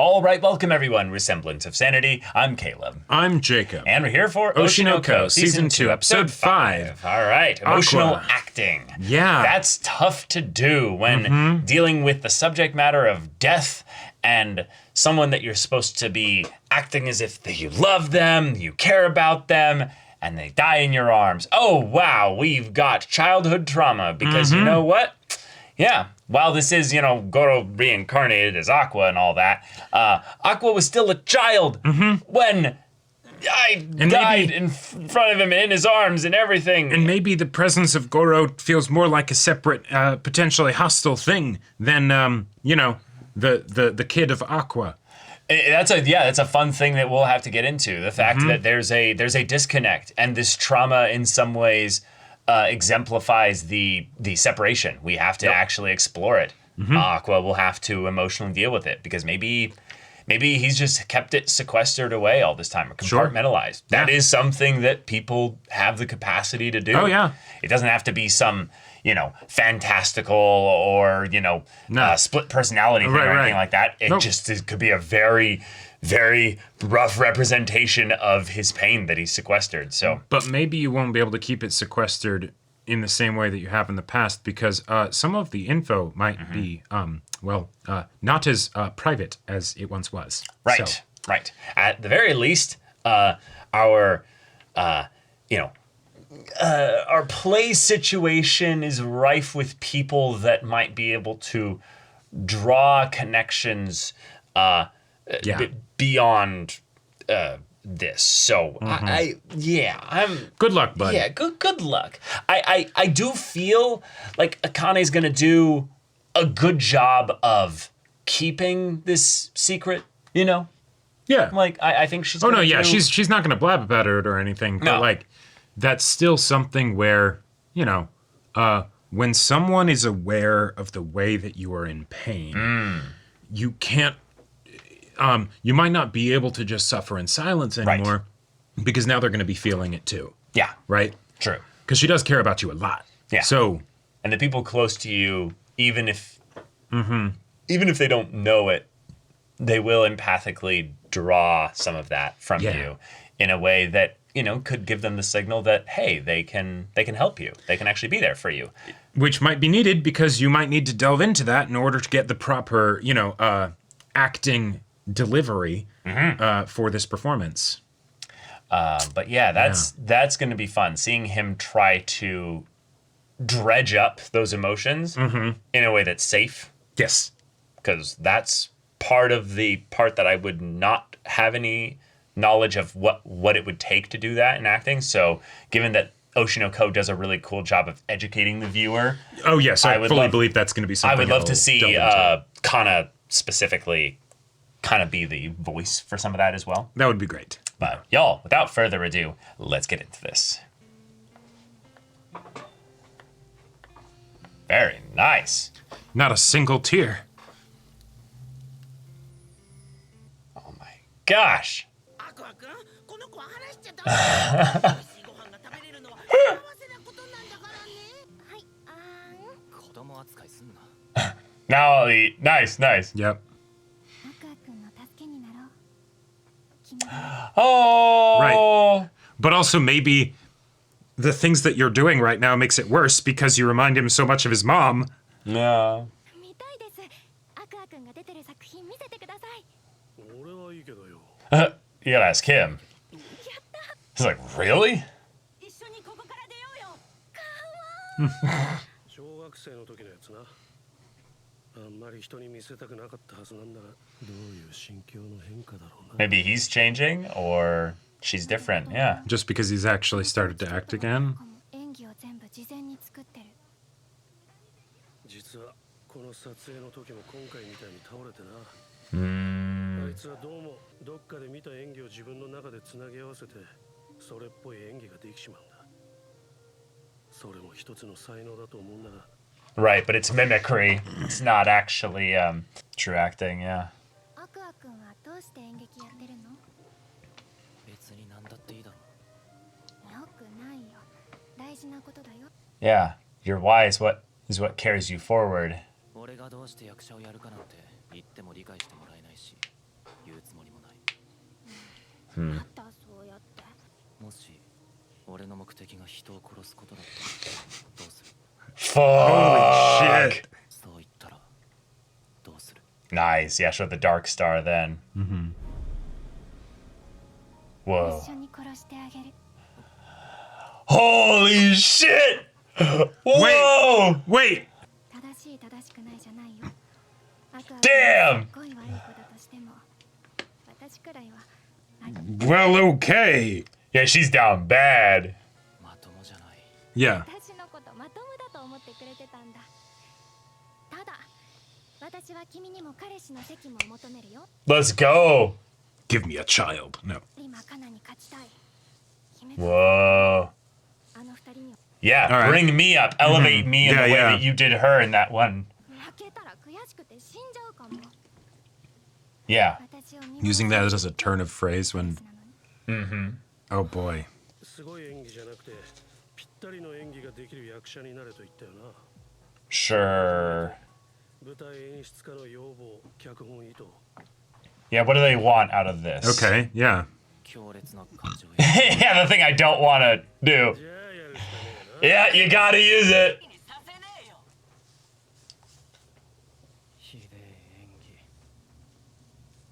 All right, welcome everyone. Semblance of Sanity. I'm Caleb. I'm Jacob. And we're here for Oshi no Ko, Season 2, Episode 5. All right, emotional Aqua. acting. Yeah. That's tough to do when dealing with the subject matter of death and someone that you're supposed to be acting as if you love them, you care about them, and they die in your arms. Oh, wow, we've got childhood trauma because you know what? Yeah, while this is, Goro reincarnated as Aqua and all that, Aqua was still a child when I died in front of him and in his arms and everything. And maybe the presence of Goro feels more like a separate, potentially hostile thing than, the kid of Aqua. That's a fun thing that we'll have to get into. The fact that there's a disconnect, and this trauma in some ways exemplifies the separation. We have to actually explore it. Aqua will have to emotionally deal with it because maybe he's just kept it sequestered away all this time or compartmentalized. Sure. That is something that people have the capacity to do. Oh, yeah. It doesn't have to be some, fantastical or, split personality thing or anything like that. It could be a very, very rough representation of his pain that he's sequestered. So, but maybe you won't be able to keep it sequestered in the same way that you have in the past because some of the info might be, not as private as it once was. Right, so. Right. At the very least, our play situation is rife with people that might be able to draw connections beyond this. So I'm good luck, bud. Yeah, good luck. I do feel like Akane's gonna do a good job of keeping this secret, Yeah. Like I think she's she's not gonna blab about it or anything. But that's still something where, when someone is aware of the way that you are in pain, you can't you might not be able to just suffer in silence anymore because now they're going to be feeling it too. Yeah. Right? True. Because she does care about you a lot. Yeah. So, and the people close to you, even if they don't know it, they will empathically draw some of that from you in a way that, could give them the signal that, hey, they can help you. They can actually be there for you. Which might be needed because you might need to delve into that in order to get the proper, acting delivery for this performance. But that's going to be fun, seeing him try to dredge up those emotions in a way that's safe. Yes. Because that's part that I would not have any knowledge of what it would take to do that in acting. So given that Oshi no Ko does a really cool job of educating the viewer. Oh, yes. I fully believe that's going to be something I would love to see Kana specifically kind of be the voice for some of that as well. That would be great. But y'all, without further ado, let's get into this. Very nice. Not a single tear. Oh my gosh. Now, nice. Yep. Oh. Right. But also maybe the things that you're doing right now makes it worse because you remind him so much of his mom. No. You gotta ask him. He's like, really? Maybe he's changing or she's different, yeah. Just because he's actually started to act again? Right, but it's mimicry. It's not actually true acting, yeah. Yeah, your why is what carries you forward. Fuck. Nice. Yeah, show the Dark Star then. Whoa. Holy shit! Whoa! Wait! Damn! Well, okay. Yeah, she's down bad. Yeah. Let's go. Give me a child. No. Whoa. Yeah, All right. bring me up. Elevate me in the way yeah. that you did her in that one. Yeah. Using that as a turn of phrase when... Oh, boy. Sure. Yeah, what do they want out of this? Okay, yeah. Yeah, the thing I don't want to do. Yeah, you gotta use it.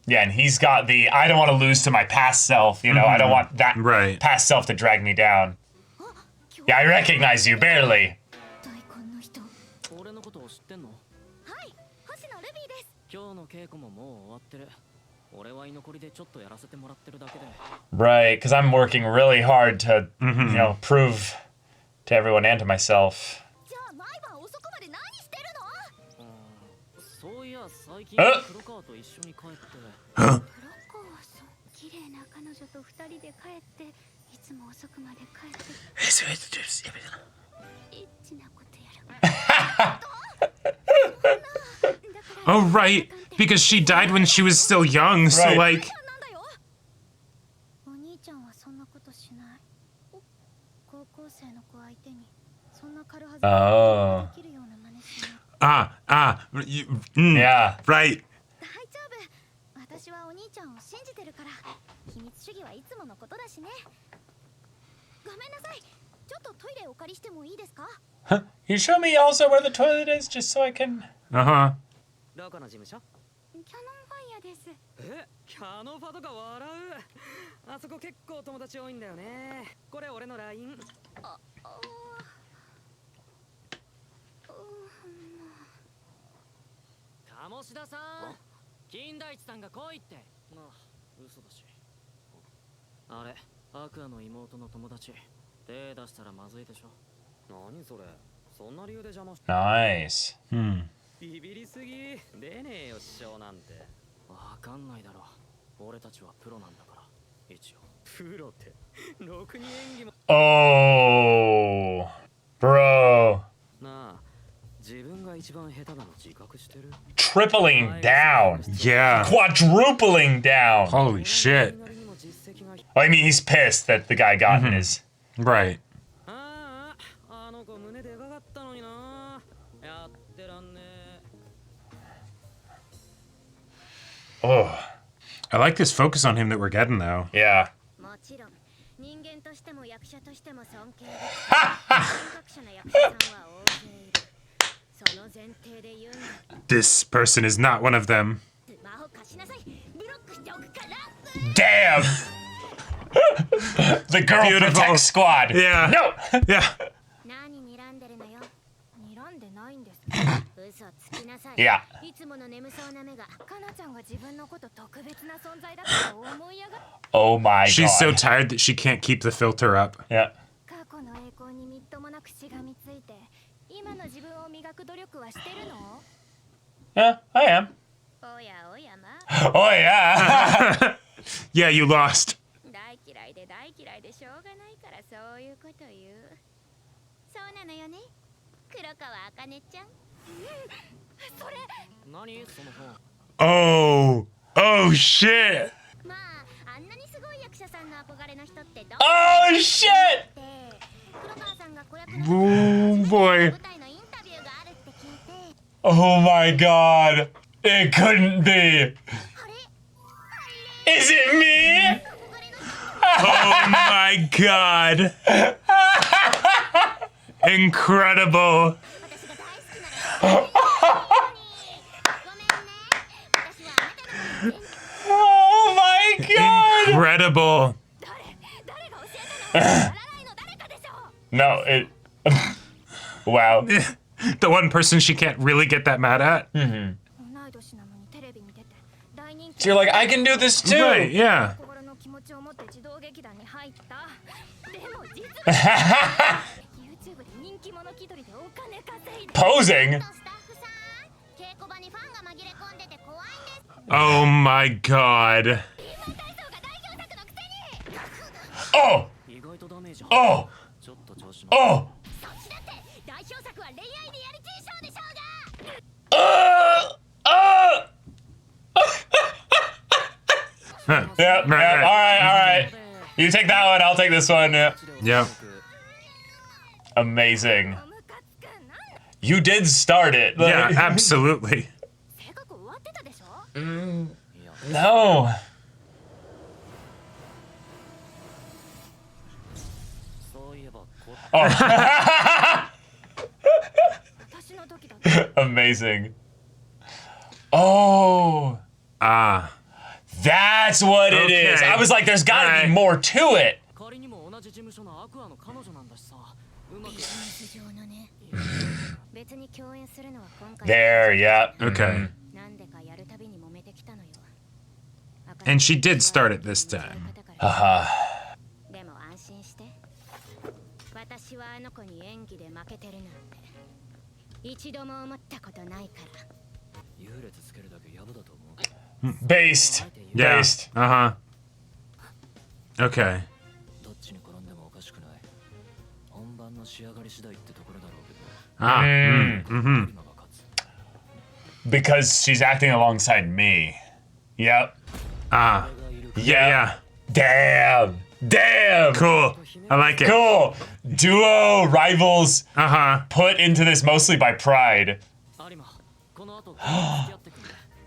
Yeah, and he's got the, I don't want to lose to my past self, you know, I don't want that past self to drag me down. Yeah, I recognize you, barely. Right, because I'm working really hard to, you know, prove to everyone and to myself. Huh? Oh, right. Because she died when she was still young, so like... Oh. Yeah. Right. Huh? Can you show me also where the toilet is, just so I can... Uh-huh. Nice. Oh, bro. Tripling down. Yeah. Quadrupling down. Holy shit. I mean, he's pissed that the guy got in his... Right. Oh. I like this focus on him that we're getting, though. Yeah. This person is not one of them. Damn! The girl protect squad. Yeah. No! Yeah. Yeah. Oh my god. She's so tired that she can't keep the filter up. Yeah. Yeah, I am. Oh yeah. Yeah, you lost. Oh. Oh shit. Oh shit! Oh boy. Oh my god. It couldn't be. Is it me? Oh my god. Incredible. Oh my god. Incredible. No, it. Wow. The one person she can't really get that mad at. So you're like, I can do this too. Right, yeah. Posing? Oh my god. Oh! Oh! Oh! Yep, Right, yep, right. all right. You take that one, I'll take this one. Yeah. Yep. Amazing. You did start it. Yeah, absolutely. No. Oh. Amazing. Oh. Ah. That's what it is. Okay. I was like, there's gotta Alright. be more to it. There, yeah. Okay. And she did start it this time. Haha. 私はあの子に演技で負けてるなんて一度も思ったことないから。 Based. Yeah. Based. Uh-huh. Okay. Ah. Mm-hmm. Because she's acting alongside me. Yep. Ah. Yeah. Damn. Damn. Cool. I like it. Cool. Duo rivals Uh-huh. put into this mostly by pride.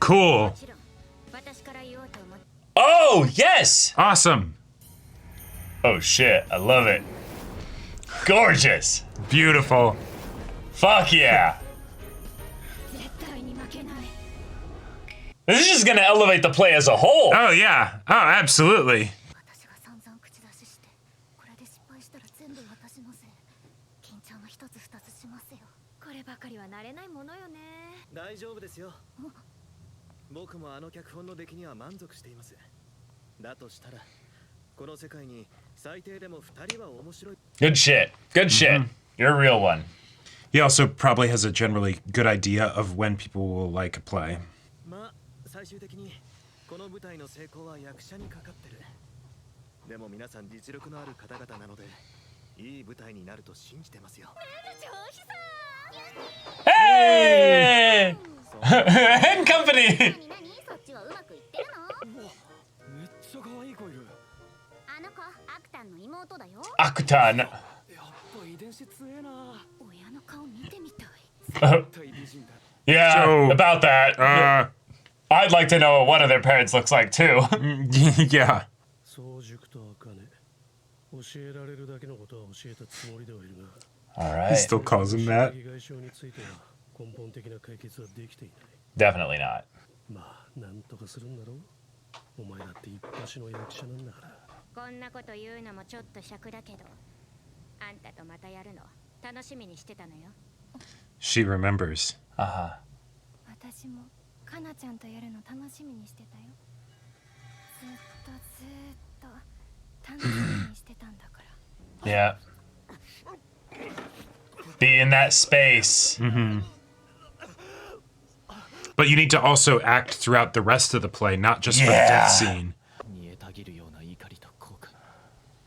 Cool. Oh, yes. Awesome. Oh, shit. I love it. Gorgeous. Beautiful. Fuck yeah. This is just gonna elevate the play as a whole. Oh, yeah. Oh, absolutely. Good shit. Good shit. You're a real one. He also probably has a generally good idea of when people will like a play. Hey! And company. Akutan. Yeah, So, about that. I'd like to know what one of their parents looks like too. Yeah. 早熟と茜教えられるだけのことは教えたつもりではいるが All He right. still calls him that. 被害症については根本的な解決はできていない Definitely not. まあなんとかするんだろうお前だって一発の役者なんだからこんなこと言うのもちょっと尺だけどあんたとまたやるの楽しみにしてたのよ She remembers. Uh-huh. 私もかなちゃんとやるの楽しみにしてたよずっと楽しみにしてたんだから Yeah. Be in that space. But you need to also act throughout the rest of the play, not just for the Yeah. death scene.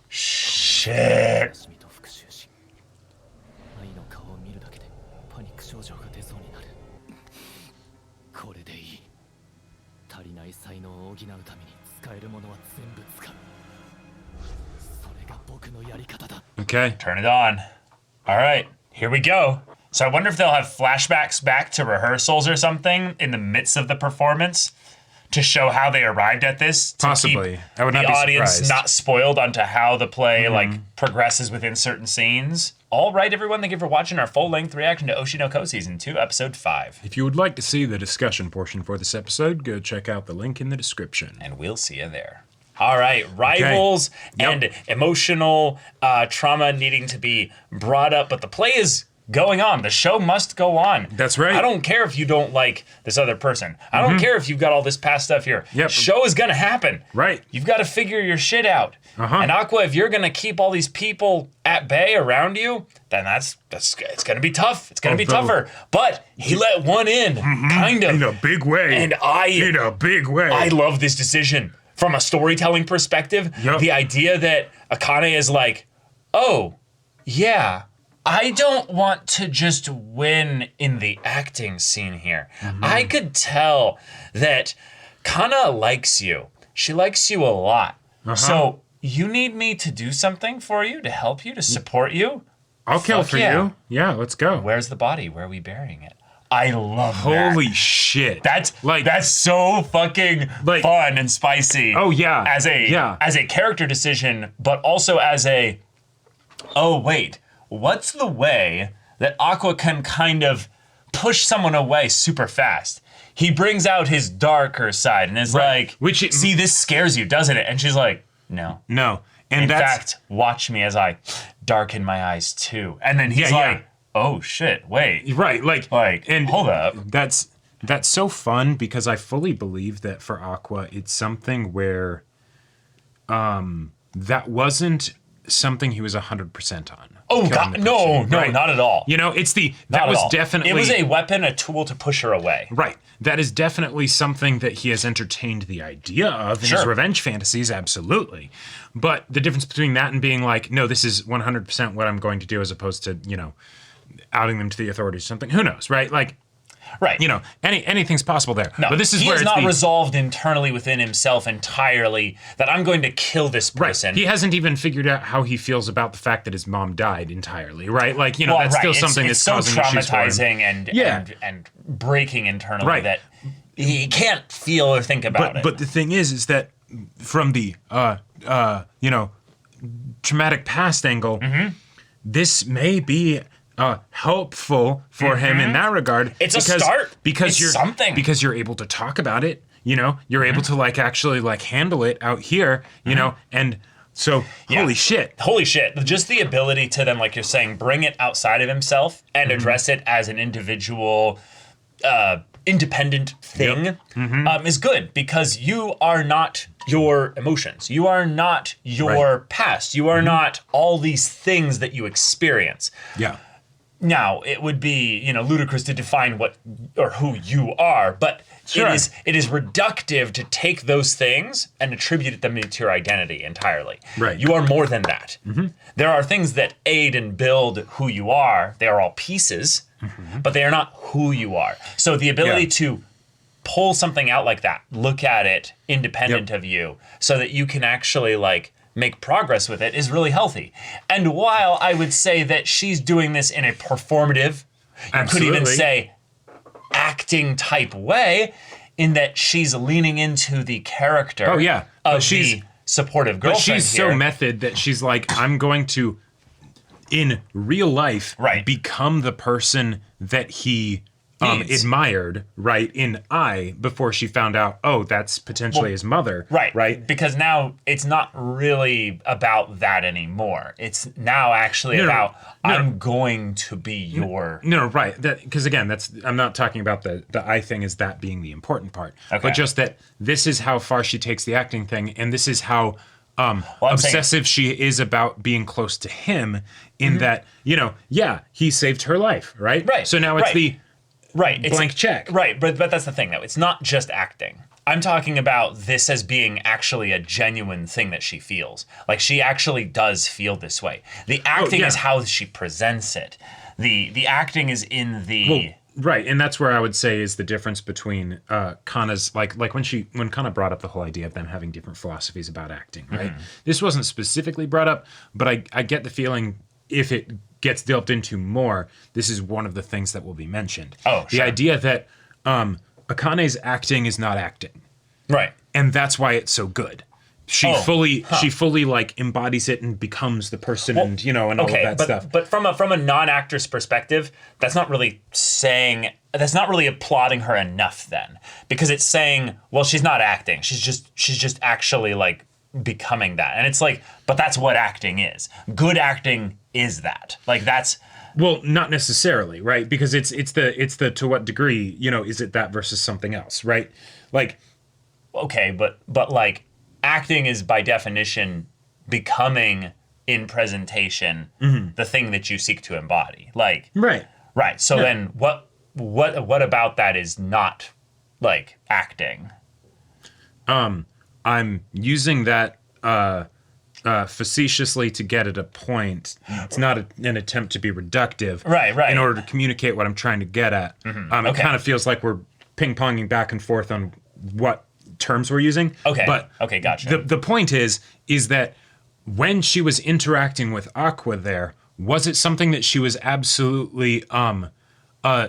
Shit. Okay. Turn it on. All right, here we go. So I wonder if they'll have flashbacks back to rehearsals or something in the midst of the performance to show how they arrived at this. To Possibly. Keep I would not the be audience surprised. not spoiled onto how the play progresses within certain scenes. All right, everyone, thank you for watching our full-length reaction to Oshi no Ko Season 2, Episode 5. If you would like to see the discussion portion for this episode, go check out the link in the description. And we'll see you there. All right, rivals and emotional trauma needing to be brought up, but the play is going on. The show must go on. That's right. I don't care if you don't like this other person. I don't care if you've got all this past stuff here. Yep. Show is gonna happen. Right. You've got to figure your shit out. And Aqua, if you're gonna keep all these people at bay around you, then that's it's gonna be tough. It's gonna be tougher. But he let one in, kind of. In a big way. And In a big way. I love this decision. From a storytelling perspective, the idea that Akane is like, oh, yeah, I don't want to just win in the acting scene here. I could tell that Kana likes you. She likes you a lot. So you need me to do something for you, to help you, to support you? I'll kill for you. Yeah, let's go. Where's the body? Where are we burying it? I love Holy that. shit. That's so fucking fun and spicy. Oh yeah. As a character decision, but also as a, oh wait, what's the way that Aqua can kind of push someone away super fast? He brings out his darker side and is like, see, this scares you, doesn't it? And she's like, no. No. And in fact, watch me as I darken my eyes too. And then he's like, oh shit, wait. Right, and hold up. That's so fun because I fully believe that for Aqua, it's something where that wasn't something he was 100% on. Oh God, no, not at all. You know, that was definitely... It was a weapon, a tool to push her away. Right. That is definitely something that he has entertained the idea of in his revenge fantasies, absolutely. But the difference between that and being like, no, this is 100% what I'm going to do as opposed to, you know, outing them to the authorities or something. Who knows, right? Like, you know, anything's possible there. No, but this is where it's not resolved internally within himself entirely that I'm going to kill this person. Right. He hasn't even figured out how he feels about the fact that his mom died entirely, right? Like, you know, that's still something that's causing issues for him. It's so traumatizing and breaking internally that he can't feel or think about it. But the thing is that from the you know, traumatic past angle, this may be helpful for him in that regard. It's a start. Because it's something. Because you're able to talk about it, you know, you're able to like actually like handle it out here, you know, and so holy shit. Just the ability to then, like you're saying, bring it outside of himself and address it as an individual independent thing is good because you are not your emotions. You are not your past. You are not all these things that you experience. Yeah. Now, it would be, you know, ludicrous to define what or who you are, but it is reductive to take those things and attribute them to your identity entirely. Right. You are more than that. There are things that aid and build who you are. They are all pieces, but they are not who you are. So the ability to pull something out like that, look at it independent of you, so that you can actually like make progress with it is really healthy. And while I would say that she's doing this in a performative, you could even say acting type way, in that she's leaning into the character of the supportive girlfriend. But she's so method that she's like, I'm going to, in real life, become the person that he admired, in before she found out, oh, that's potentially his mother. Right. Because now it's not really about that anymore. It's now actually about, I'm going to be your... Because again, I'm not talking about the I thing as that being the important part. But just that this is how far she takes the acting thing, and this is how obsessive she is about being close to him in that, you know, he saved her life, right? So now it's the... blank check. But that's the thing, though. It's not just acting. I'm talking about this as being actually a genuine thing that she feels. Like, she actually does feel this way. The acting is how she presents it. The acting is in the... and that's where I would say is the difference between Kana's... Like when Kana brought up the whole idea of them having different philosophies about acting, right? This wasn't specifically brought up, but I get the feeling if it gets delved into more, this is one of the things that will be mentioned. The idea that Akane's acting is not acting. Right. And that's why it's so good. She fully like embodies it and becomes the person, and and all of that stuff. But from a non-actor's perspective, that's not really applauding her enough then, because it's saying, well, she's not acting. She's just actually like becoming that. And it's like, but that's what acting is. Good acting is that. Like that's well, not necessarily, right? Because it's the to what degree, is it that versus something else, right? Like okay, but like acting is by definition becoming in presentation the thing that you seek to embody. Like right. So then what about that is not like acting? I'm using that facetiously to get at a point. It's not an attempt to be reductive. Right. In order to communicate what I'm trying to get at. It kind of feels like we're ping-ponging back and forth on what terms we're using. Okay, gotcha. The point is that when she was interacting with Aqua there, was it something that she was absolutely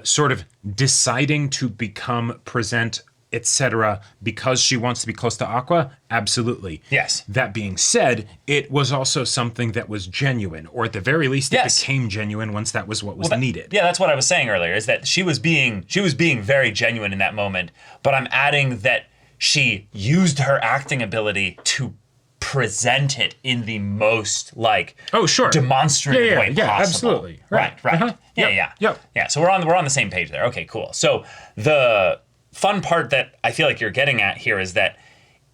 sort of deciding to become, present, etc., because she wants to be close to Aqua? Absolutely. Yes. That being said, it was also something that was genuine, or at the very least, it became genuine once that was what was needed. Yeah, that's what I was saying earlier, is that she was being very genuine in that moment, but I'm adding that she used her acting ability to present it in the most like demonstrative way possible. Yeah, absolutely. Right. Uh-huh. Yeah. So we're on the same page there. Okay, cool. So the fun part that I feel like you're getting at here is that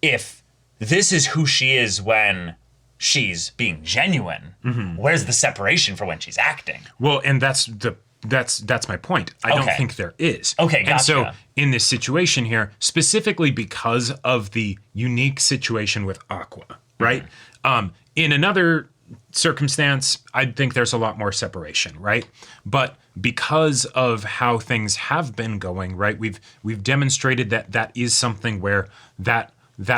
if this is who she is when she's being genuine, where's the separation for when she's acting? Well, and that's my point. I don't think there is. Okay, gotcha. And so in this situation here, specifically because of the unique situation with Aqua, right? In another circumstance, I'd think there's a lot more separation, right? But because of how things have been going, right, we've demonstrated that is something where that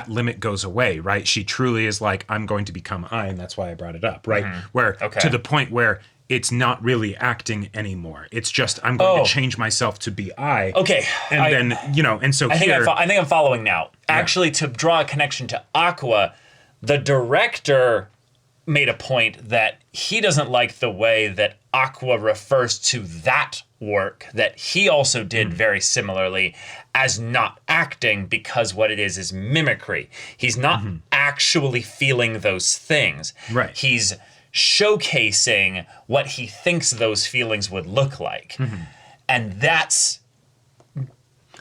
limit goes away, right? She truly is like, I'm going to become I, and that's why I brought it up, right? Where to the point where it's not really acting anymore. It's just, I'm going to change myself to be I. Okay. And I think I'm following now. Actually, to draw a connection to Aqua, the director made a point that he doesn't like the way that Aqua refers to that work that he also did very similarly as not acting, because what it is mimicry. He's not actually feeling those things. Right. He's showcasing what he thinks those feelings would look like. And that's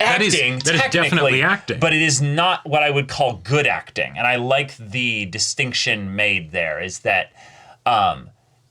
acting, that is definitely acting. But it is not what I would call good acting. And I like the distinction made there, is that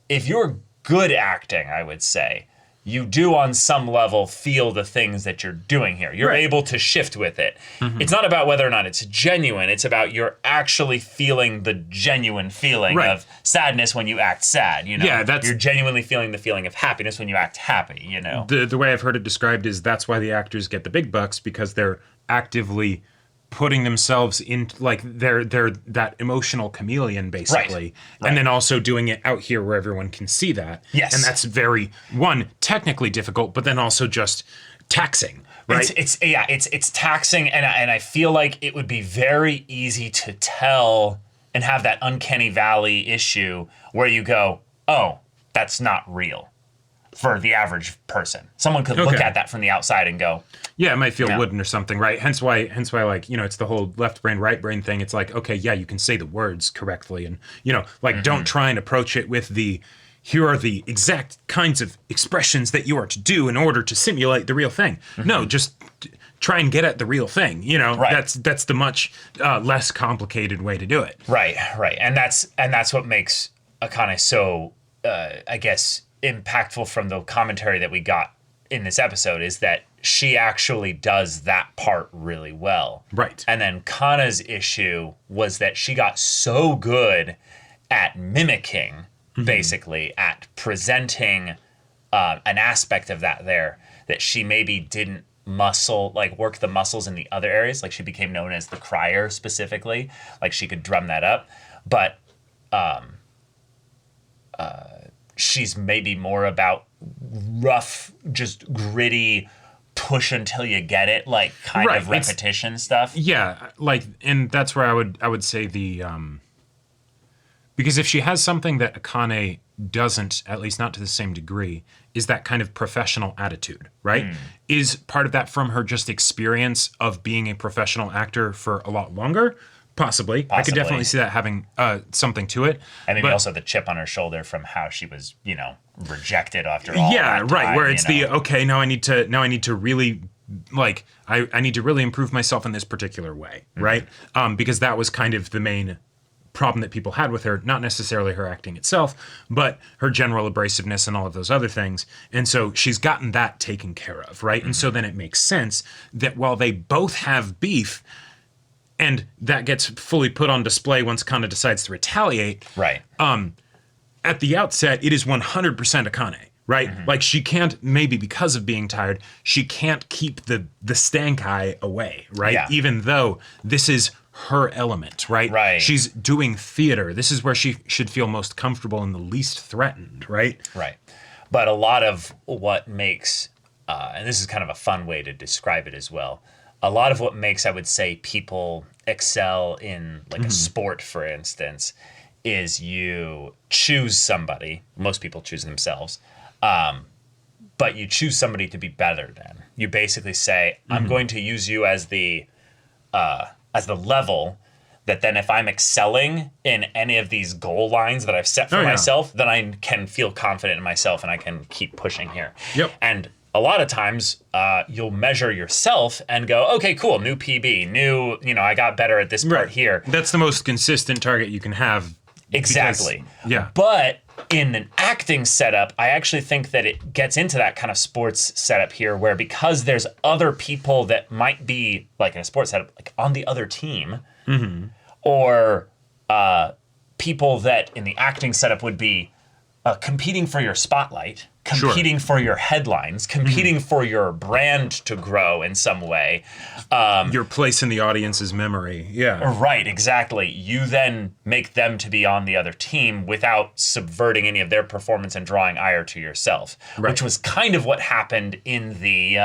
if you're good acting, I would say, you do on some level feel the things that you're doing here. You're able to shift with it. It's not about whether or not it's genuine. It's about you're actually feeling the genuine feeling of sadness when you act sad. You're genuinely feeling the feeling of happiness when you act happy. The way I've heard it described is that's why the actors get the big bucks, because they're actively putting themselves in, like they're that emotional chameleon basically, and then also doing it out here where everyone can see that. Yes, and that's very technically difficult, but then also just taxing. Right? It's taxing, and I feel like it would be very easy to tell and have that uncanny valley issue where you go, oh, that's not real for the average person. Someone could look at that from the outside and go, yeah, it might feel wooden or something, right? Hence why, like, it's the whole left brain, right brain thing. It's like, okay, yeah, you can say the words correctly, and don't try and approach it with here are the exact kinds of expressions that you are to do in order to simulate the real thing. No, just try and get at the real thing. That's the much less complicated way to do it. Right, and that's what makes Akane so, I guess, impactful from the commentary that we got in this episode, is that she actually does that part really well. Right. And then Kana's issue was that she got so good at mimicking, basically, at presenting an aspect of that there, that she maybe didn't work the muscles in the other areas. Like, she became known as the crier specifically. Like, she could drum that up. But she's maybe more about rough, just gritty push until you get it, like kind Right, of repetition stuff. Yeah, like, and that's where I would say the because if she has something that Akane doesn't, at least not to the same degree, is that kind of professional attitude, right? Is part of that from her just experience of being a professional actor for a lot longer? Possibly. I could definitely see that having something to it. And maybe also the chip on her shoulder from how she was, rejected after all that time, where it's okay, now I need to really like I need to really improve myself in this particular way, right? Because that was kind of the main problem that people had with her, not necessarily her acting itself, but her general abrasiveness and all of those other things. And so she's gotten that taken care of, right? And so then it makes sense that while they both have beef, and that gets fully put on display once Kana decides to retaliate. Right. At the outset, it is 100% Akane, right? Like she can't, maybe because of being tired, she can't keep the stank eye away, right? Yeah. Even though this is her element, right? Right. She's doing theater. This is where she should feel most comfortable and the least threatened, right? Right. But a lot of what makes, and this is kind of a fun way to describe it as well, a lot of what makes, I would say, people excel in like a sport, for instance, is you choose somebody. Most people choose themselves. But you choose somebody to be better than. You basically say, I'm going to use you as the level that then if I'm excelling in any of these goal lines that I've set for myself, then I can feel confident in myself and I can keep pushing here. Yep. And a lot of times you'll measure yourself and go, okay, cool, new PB, I got better at this part here. That's the most consistent target you can have. Exactly. Yeah. But in an acting setup, I actually think that it gets into that kind of sports setup here where because there's other people that might be, like in a sports setup, like on the other team, or people that in the acting setup would be competing for your spotlight, competing for your headlines, competing for your brand to grow in some way. Your place in the audience's memory. Yeah. Right, exactly. You then make them to be on the other team without subverting any of their performance and drawing ire to yourself, which was kind of what happened in the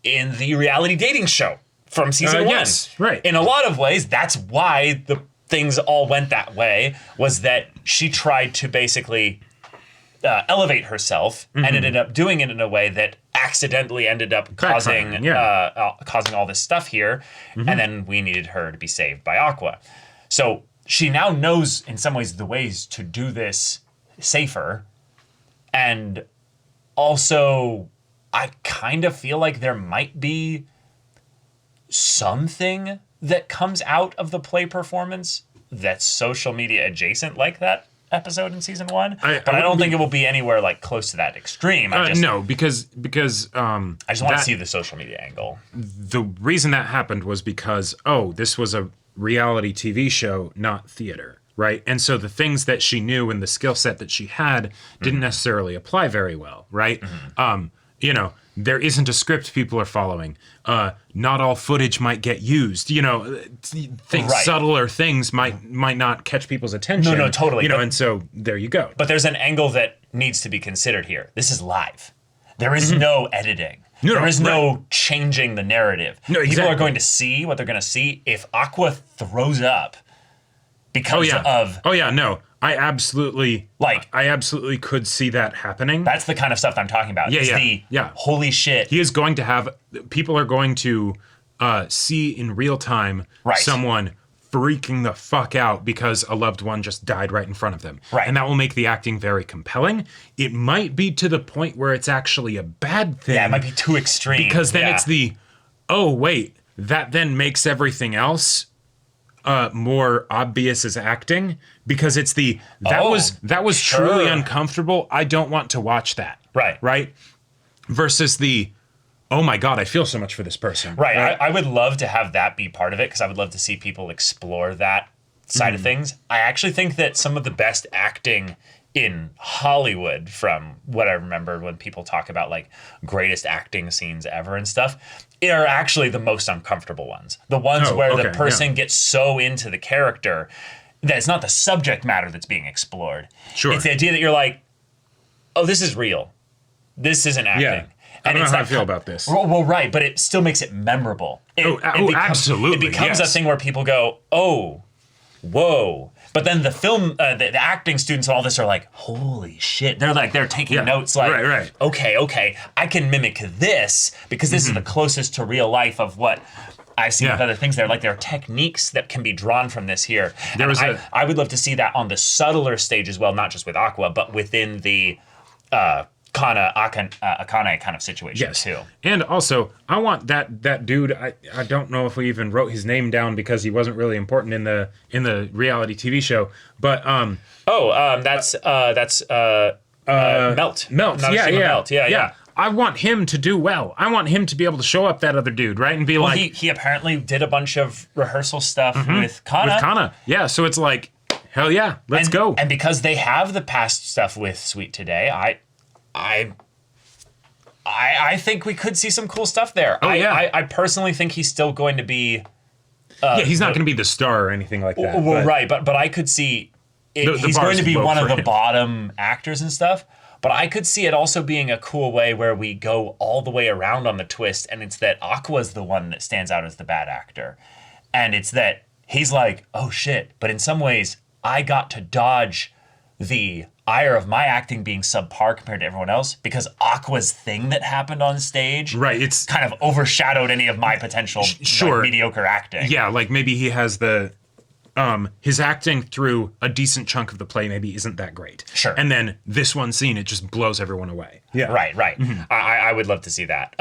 reality dating show from season 1. Yes, right. In a lot of ways, that's why the things all went that way, was that she tried to basically elevate herself and ended up doing it in a way that accidentally ended up causing all this stuff here. And then we needed her to be saved by Aqua. So she now knows in some ways the ways to do this safer. And also, I kind of feel like there might be something that comes out of the play performance that's social media adjacent like that episode in season 1, but I don't think it will be anywhere like close to that extreme. No, because I just want to see the social media angle. The reason that happened was because this was a reality TV show, not theater, right? And so the things that she knew and the skill set that she had didn't necessarily apply very well, right? There isn't a script people are following. Not all footage might get used. Subtler things might not catch people's attention. No, totally. And so there you go. But there's an angle that needs to be considered here. This is live. There is no editing. There is no changing the narrative. No, exactly. People are going to see what they're going to see. If Aqua throws up because of... Oh, yeah, no. I absolutely could see that happening. That's the kind of stuff I'm talking about. Holy shit. People are going to see in real time someone freaking the fuck out because a loved one just died right in front of them. Right. And that will make the acting very compelling. It might be to the point where it's actually a bad thing. Yeah, it might be too extreme. Because then it's that then makes everything else more obvious as acting, because it's that was truly uncomfortable. I don't want to watch that. Right. Versus oh my God, I feel so much for this person. Right. I would love to have that be part of it, because I would love to see people explore that side of things. I actually think that some of the best acting in Hollywood, from what I remember when people talk about like greatest acting scenes ever and stuff, are actually the most uncomfortable ones. The ones where the person gets so into the character that it's not the subject matter that's being explored. Sure. It's the idea that you're like, oh, this is real. This isn't acting. Yeah. I don't know it's how I that feel about this. Well, right, but it still makes it memorable. Absolutely. It becomes a yes. thing where people go, oh, whoa. But then the film, the acting students and all this are like, holy shit. They're taking notes like, right. okay, I can mimic this because this is the closest to real life of what I've seen with other things there. Like there are techniques that can be drawn from this here. I would love to see that on the subtler stage as well, not just with Aqua, but within the Akane kind of situation too. And also, I want that dude. I don't know if we even wrote his name down because he wasn't really important in the reality TV show. But that's Melt. Melt. Yeah. I want him to do well. I want him to be able to show up that other dude, right, and be like. He apparently did a bunch of rehearsal stuff with Kana. With Kana, yeah. So it's like, hell yeah, let's go. And because they have the past stuff with Sweet Today, I think we could see some cool stuff there. I personally think he's still going to be. He's not going to be the star or anything like that. Well, right, but I could see he's going to be one of the bottom actors and stuff. But I could see it also being a cool way where we go all the way around on the twist, and it's that Aqua's the one that stands out as the bad actor, and it's that he's like, oh shit. But in some ways, I got to dodge the ire of my acting being subpar compared to everyone else because Aqua's thing that happened on stage it's kind of overshadowed any of my potential mediocre acting. Yeah, like maybe he has his acting through a decent chunk of the play maybe isn't that great. Sure. And then this one scene, it just blows everyone away. Yeah. Right. Mm-hmm. I would love to see that.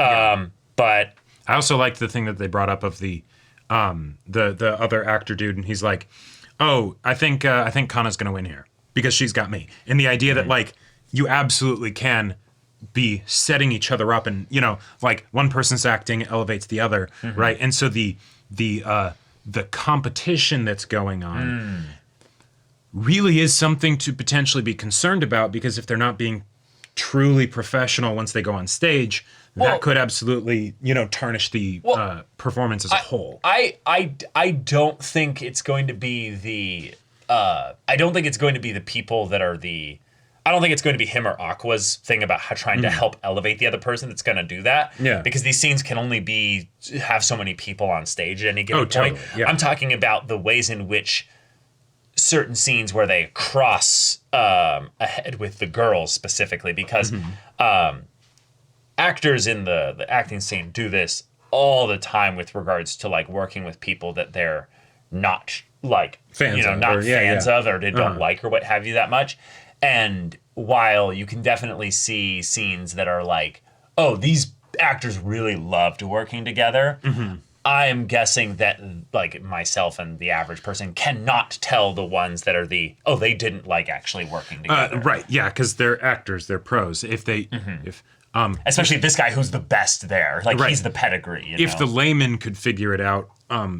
But I also liked the thing that they brought up of the other actor dude, and he's like, oh, I think Kana's gonna win here because she's got me. And the idea that like you absolutely can be setting each other up, and like one person's acting elevates the other, right? And so the competition that's going on really is something to potentially be concerned about, because if they're not being truly professional once they go on stage, that could absolutely tarnish the performance as a whole. I don't think it's going to be the people that are the. I don't think it's going to be him or Aqua's thing about trying to help elevate the other person that's going to do that. Yeah. Because these scenes can only have so many people on stage at any given point. Totally. Yeah. I'm talking about the ways in which certain scenes where they cross ahead with the girls specifically, because actors in the acting scene do this all the time with regards to like working with people that they're not like fans of or they don't like or what have you that much. And while you can definitely see scenes that are like, oh, these actors really loved working together, I am guessing that like myself and the average person cannot tell the ones that are they didn't like actually working together. Right, yeah, because they're actors, they're pros. Especially this guy who's the best there, like he's the pedigree. If the layman could figure it out,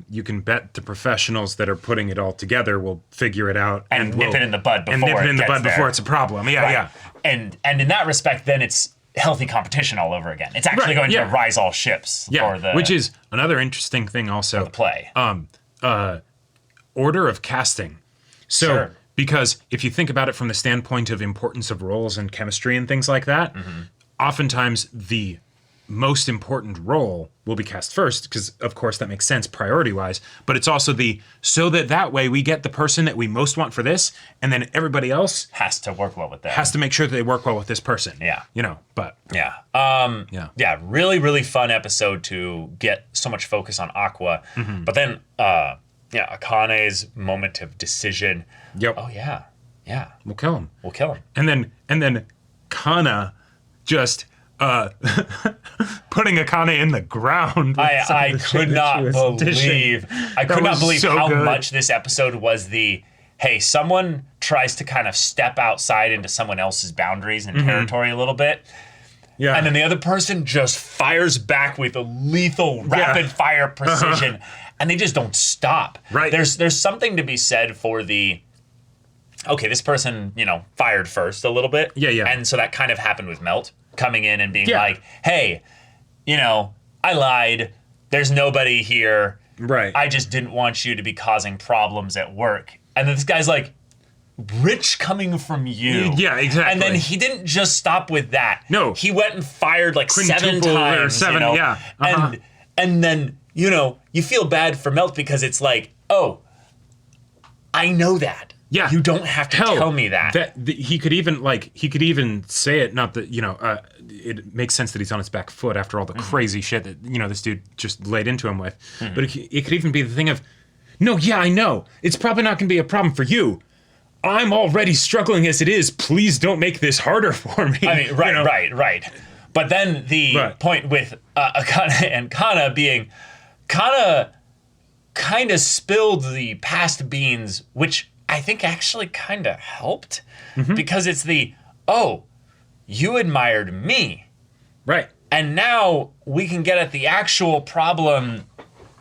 you can bet the professionals that are putting it all together will figure it out and nip it in the bud before it's a problem. Yeah. And in that respect, then it's healthy competition all over again. It's actually going to rise all ships. Yeah, which is another interesting thing also. For the play. Order of casting. So, because if you think about it from the standpoint of importance of roles and chemistry and things like that, oftentimes the most important role will be cast first, because of course that makes sense priority-wise, but it's also so that way we get the person that we most want for this, and then everybody else has to work well with that. Has to make sure that they work well with this person. Yeah. But yeah, really, really fun episode to get so much focus on Aqua. But then Akane's moment of decision. Yep. Oh yeah. We'll kill him. And then Kana just putting Akane in the ground. I could not believe how much this episode was hey, someone tries to kind of step outside into someone else's boundaries and territory a little bit. Yeah. And then the other person just fires back with a lethal rapid fire precision and they just don't stop. Right. There's something to be said for this person, fired first a little bit. Yeah. And so that kind of happened with Melt coming in and being like, hey, I lied. There's nobody here. Right. I just didn't want you to be causing problems at work. And then this guy's like, rich coming from you. Yeah, exactly. And then he didn't just stop with that. No. He went and fired like seven Quintuple or times. seven, you know? yeah. Uh-huh. And then, you know, you feel bad for Melt because it's like, oh, I know that. Yeah. You don't have to tell me that. He could even say it, not that, you know, it makes sense that he's on his back foot after all the crazy shit that, you know, this dude just laid into him with. But it could even be the thing of, no, yeah, I know. It's probably not going to be a problem for you. I'm already struggling as it is. Please don't make this harder for me. I mean, right, you know? right. But then the point with Akane and Kana being kind of spilled the past beans, which I think actually kind of helped because it's you admired me. Right. And now we can get at the actual problem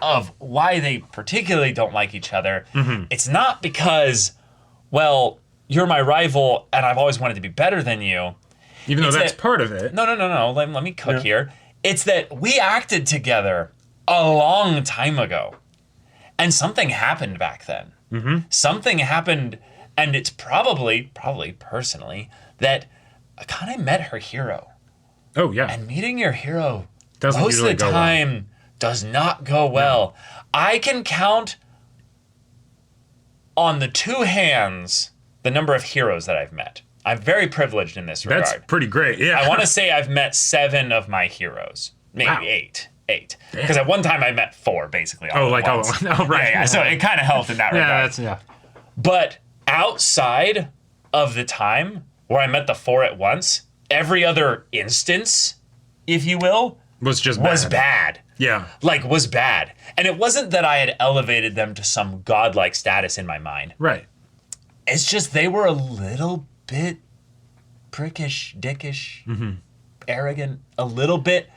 of why they particularly don't like each other. It's not because, well, you're my rival and I've always wanted to be better than you. Even though that's part of it. No. Let me cook here. It's that we acted together a long time ago. And something happened back then. Something happened, and it's probably personally, that Akane met her hero. Oh, yeah. And meeting your hero Doesn't most usually of the go time does not go well. I can count on the two hands the number of heroes that I've met. I'm very privileged in this regard. That's pretty great, yeah. I want to say I've met 7 of my heroes. Maybe 8. Because at one time I met 4, basically. Oh, right. Yeah. So it kind of helped in that regard. Yeah. But outside of the time where I met the 4 at once, every other instance, if you will, was bad. Yeah. Was bad. And it wasn't that I had elevated them to some godlike status in my mind. Right. It's just they were a little bit prickish, dickish, arrogant, a little bit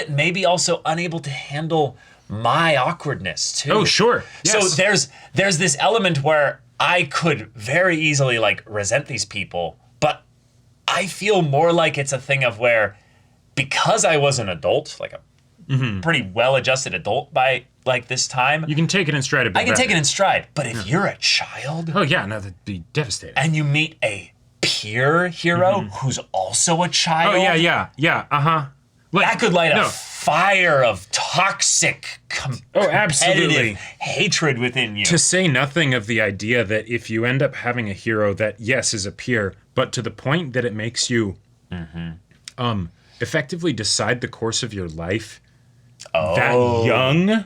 maybe also unable to handle my awkwardness too. Oh, sure. Yes. So there's this element where I could very easily resent these people, but I feel more like it's a thing of where, because I was an adult, like a pretty well-adjusted adult by this time, you can take it in stride a bit. I can take it in stride. But if you're a child, oh yeah, no, that'd be devastating. And you meet a peer hero who's also a child, oh yeah, that could light a fire of toxic, absolutely, hatred within you. To say nothing of the idea that if you end up having a hero that, yes, is a peer, but to the point that it makes you effectively decide the course of your life that young.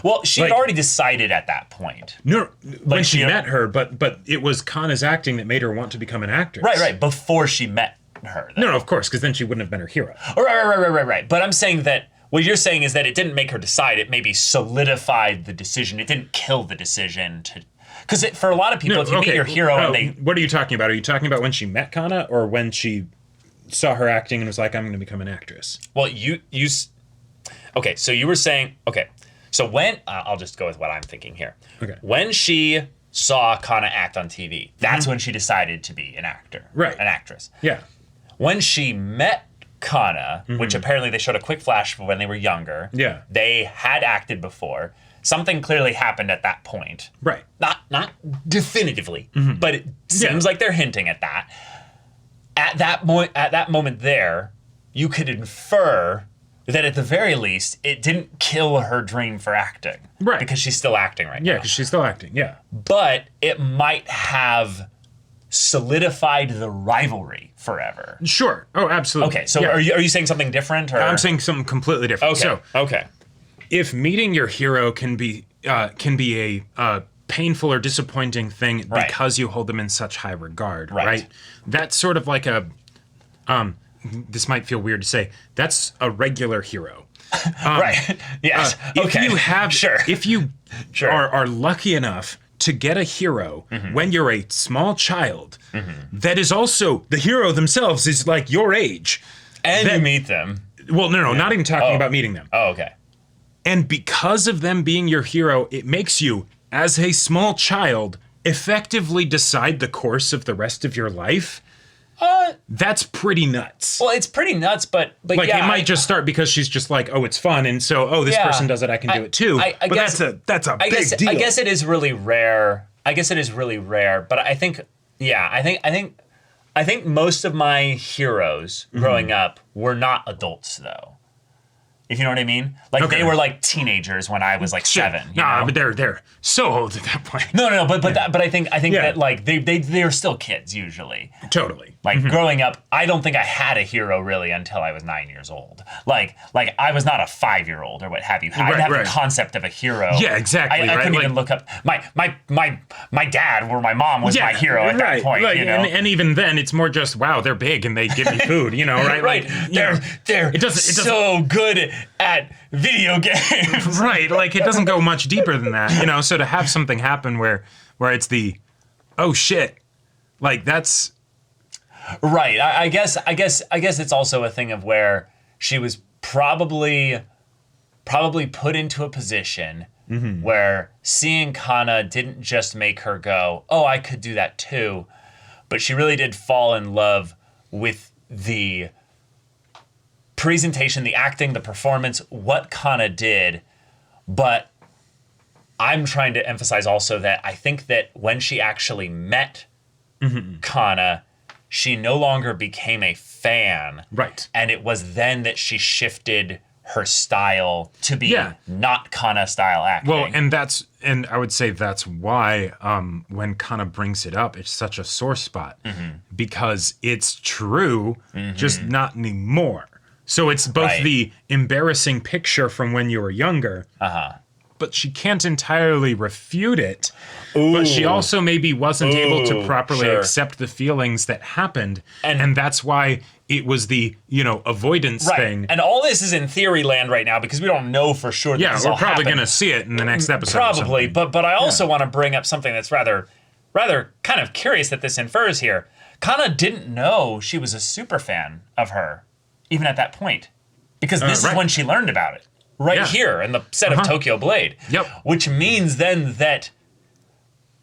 Well, she had already decided at that point. No, when she met her, but it was Kana's acting that made her want to become an actress. Right, before she met her. No, of course, because then she wouldn't have been her hero. Right. But I'm saying that what you're saying is that it didn't make her decide. It maybe solidified the decision. It didn't kill the decision to. Because for a lot of people, if you meet your hero and they. What are you talking about? Are you talking about when she met Kana, or when she saw her acting and was like, I'm going to become an actress? Well, you. Okay, so you were saying. Okay, so when. I'll just go with what I'm thinking here. Okay. When she saw Kana act on TV, that's when she decided to be an actor. Right. An actress. Yeah. When she met Kana, which apparently they showed a quick flash of when they were younger. Yeah. They had acted before. Something clearly happened at that point. Right. Not definitively, but it seems like they're hinting at that. At that moment there, you could infer that at the very least, it didn't kill her dream for acting. Right. Because she's still acting right now. Yeah, because she's still acting, yeah. But it might have solidified the rivalry forever. Sure. Oh, absolutely. Okay, so are you saying something different? Or? I'm saying something completely different. Okay. If meeting your hero can be a painful or disappointing thing because you hold them in such high regard, right? That's sort of like a this might feel weird to say, that's a regular hero. Right. Yes. If you have, if you Sure. are lucky enough to get a hero when you're a small child that is also the hero themselves is like your age, and you meet them. Well, no, not even talking about meeting them. Oh, okay. And because of them being your hero, it makes you, as a small child, effectively decide the course of the rest of your life. That's pretty nuts. Well, it's pretty nuts, but like yeah, it might just start because she's just like, oh, it's fun, and so this person does it, I can do it too. I but guess, that's a big deal. I guess it is really rare. I guess it is really rare, but I think most of my heroes growing up were not adults though. If you know what I mean? Like they were like teenagers when I was like 7. You know? But they're so old at that point. No, but I think that like they're still kids usually. Totally. Like growing up, I don't think I had a hero really until I was 9 years old. Like I was not a 5-year-old or what have you. I didn't have the concept of a hero. Yeah, exactly. I couldn't even look up my dad or my mom was my hero at that point. Like, you know? and even then, it's more just wow, they're big and they give me food. You know, right? Right. Like, they're so good at video games. Right. Like it doesn't go much deeper than that. You know. So to have something happen where it's the oh shit, like that's. Right. I guess it's also a thing of where she was probably put into a position where seeing Kana didn't just make her go, "Oh, I could do that too," but she really did fall in love with the presentation, the acting, the performance, what Kana did. But I'm trying to emphasize also that I think that when she actually met Kana, she no longer became a fan. Right. And it was then that she shifted her style to be not Kana style acting. Well, and I would say that's why when Kana brings it up, it's such a sore spot because it's true, just not anymore. So it's both the embarrassing picture from when you were younger, but she can't entirely refute it. Ooh, but she also maybe wasn't able to properly accept the feelings that happened. And that's why it was the, avoidance thing. And all this is in theory land right now because we don't know for sure that this all happened. We're probably going to see it in the next episode. Probably, but I also want to bring up something that's rather kind of curious that this infers here. Kana didn't know she was a super fan of her, even at that point. Because this is when she learned about it. Here in the set of Tokyo Blade. Yep. Which means then that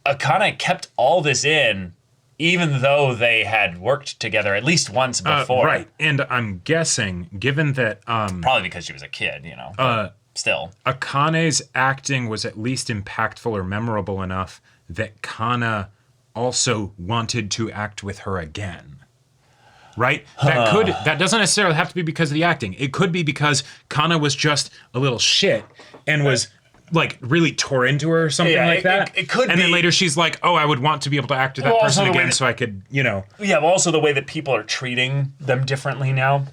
Akane kept all this in, even though they had worked together at least once before. Right. And I'm guessing, given that... probably because she was a kid, still. Akane's acting was at least impactful or memorable enough that Kana also wanted to act with her again. Right? That doesn't necessarily have to be because of the acting. It could be because Kana was just a little shit and was like really tore into her or something like that. It could be. And then later she's like, oh, I would want to be able to act with that person again so I could, Yeah, but also the way that people are treating them differently now.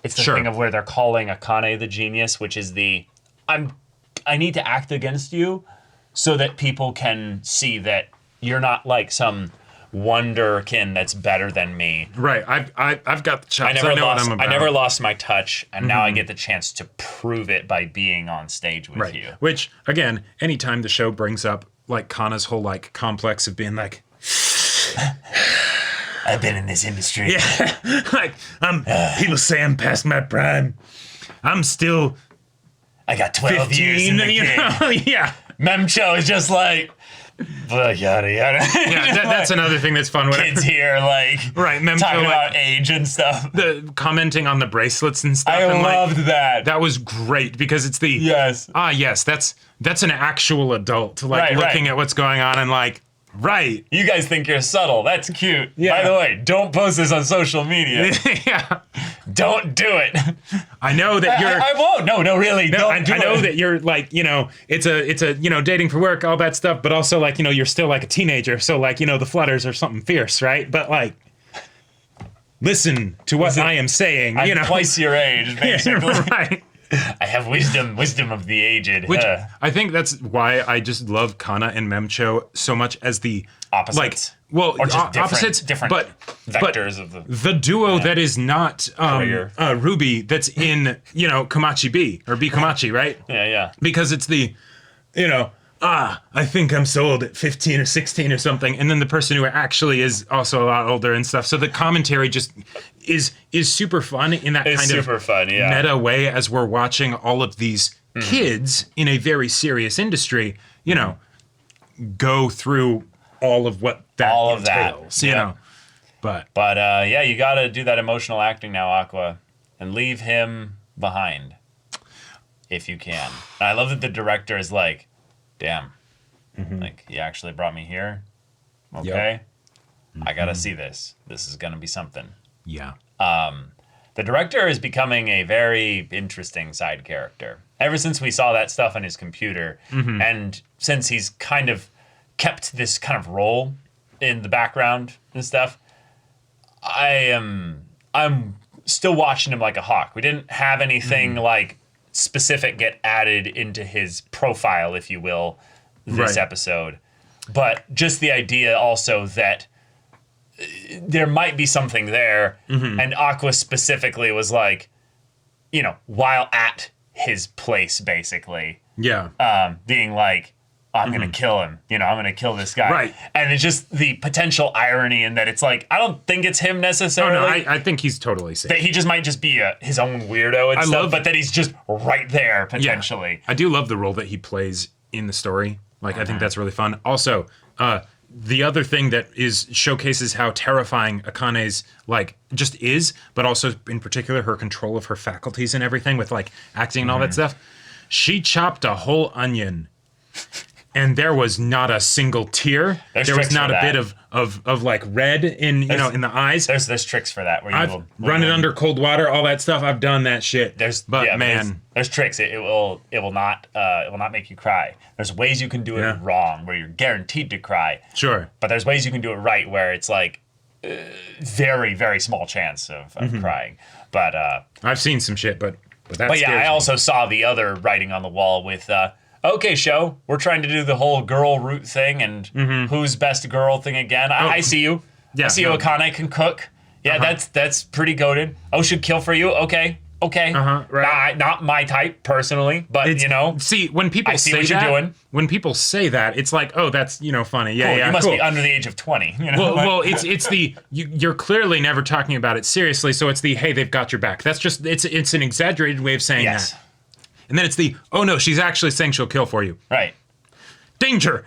It's the thing of where they're calling Akane the genius, which is I need to act against you so that people can see that you're not like some wonderkin that's better than me. Right. I've got the chops. I know what I'm about. I never lost my touch, and now I get the chance to prove it by being on stage with you. Which, again, anytime the show brings up like Kana's whole like complex of being like, I've been in this industry. Yeah. Like people say I'm past my prime. I'm still I got 12 15, years in the game. Yeah. Memcho is just like yada yada. Yeah, that's another thing that's fun. Kids here, Memcho, talking about age and stuff. The commenting on the bracelets and stuff. I loved that. That was great because it's the yes. That's an actual adult looking at what's going on and right. You guys think you're subtle. That's cute. Yeah. By the way, don't post this on social media. Yeah. Don't do it. I know that you're... I won't. No, really. No, I know that you're it's a dating for work, all that stuff, but also you're still like a teenager. So the flutters are something fierce, right? But listen to what I am saying. I'm twice your age, basically. Yeah, right. I have wisdom of the aged. Which I think that's why I just love Kana and Memcho so much as the opposites. Or just opposites, different vectors of the duo that is not Ruby that's in Komachi B or B Komachi, right? Yeah. Because it's the I think I'm sold at 15 or 16 or something, and then the person who actually is also a lot older and stuff. So the commentary just is super fun in that kind of meta way as we're watching all of these kids in a very serious industry, go through all of what that entails, you know. But you got to do that emotional acting now, Aqua, and leave him behind if you can. And I love that the director is like, damn, Like, he actually brought me here. Okay. I gotta see this. This is gonna be something. Yeah. The director is becoming a very interesting side character. Ever since we saw that stuff on his computer, and since he's kind of kept this kind of role in the background and stuff, I'm still watching him like a hawk. We didn't have anything like specific get added into his profile, if you will, this episode. But just the idea also that there might be something there, and Aqua specifically was like, you know, while at his place, basically, being like, I'm gonna kill him, you know, I'm gonna kill this guy, Right. And it's just the potential irony in that it's like, I don't think it's him necessarily. Oh, no, I think he's totally safe. That he just might just be his own weirdo and stuff, but that he's just right there potentially. I do love the role that he plays in the story. Like, I think that's really fun. Also, the other thing that showcases how terrifying Akane's like just is, but also in particular her control of her faculties and everything with like acting and all that stuff. She chopped a whole onion, and there was not a single tear. There was not a bit of like red in in the eyes. There's tricks for that where I've run it under cold water, all that stuff. I've done that shit. There's tricks. It will not make you cry. There's ways you can do it wrong where you're guaranteed to cry. Sure. But there's ways you can do it right where it's like very, very small chance of crying. But I've seen some shit, but that But yeah, I also saw the other writing on the wall with okay, show, we're trying to do the whole girl root thing and who's best girl thing again. I see you. Yeah, I see you. Akane can cook. Yeah, that's pretty goated. Oh, should kill for you. Okay. Right. Not my type personally, but See, when people I see say what you're that, doing. When people say that, it's like, oh, that's funny. Yeah, Cool, yeah. you must cool. be under the age of 20. Well, it's the you're clearly never talking about it seriously, so it's the hey, they've got your back. That's just it's an exaggerated way of saying that. And then it's the oh no, she's actually saying she'll kill for you. Right. Danger.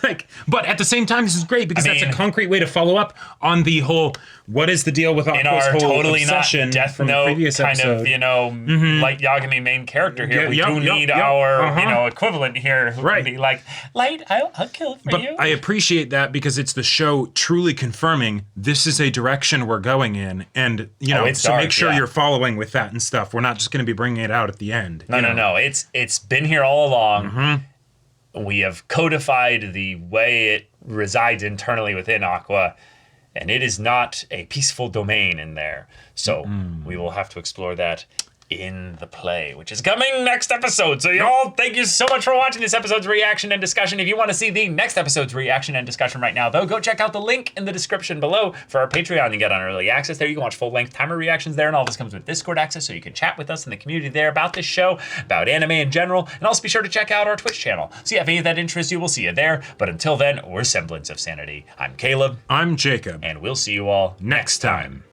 Like, but at the same time, this is great because that's a concrete way to follow up on the whole. What is the deal with in Aqua's our whole totally not obsession Death from the Note previous kind episode? of Light Yagami main character here. We do need our equivalent here who can be like Light. I'll kill for you. I appreciate that because it's the show truly confirming this is a direction we're going in, and so dark, make sure you're following with that and stuff. We're not just going to be bringing it out at the end. No. It's been here all along. We have codified the way it resides internally within Aqua, and it is not a peaceful domain in there. So we will have to explore that in the play, which is coming next episode. So y'all, thank you so much for watching this episode's reaction and discussion. If you want to see the next episode's reaction and discussion right now, though, go check out the link in the description below for our Patreon. You get on early access there. You can watch full-length timer reactions there, and all this comes with Discord access, so you can chat with us in the community there about this show, about anime in general, and also be sure to check out our Twitch channel. So yeah, if any of that interests you, we'll see you there. But until then, we're Semblance of Sanity. I'm Caleb. I'm Jacob. And we'll see you all next time.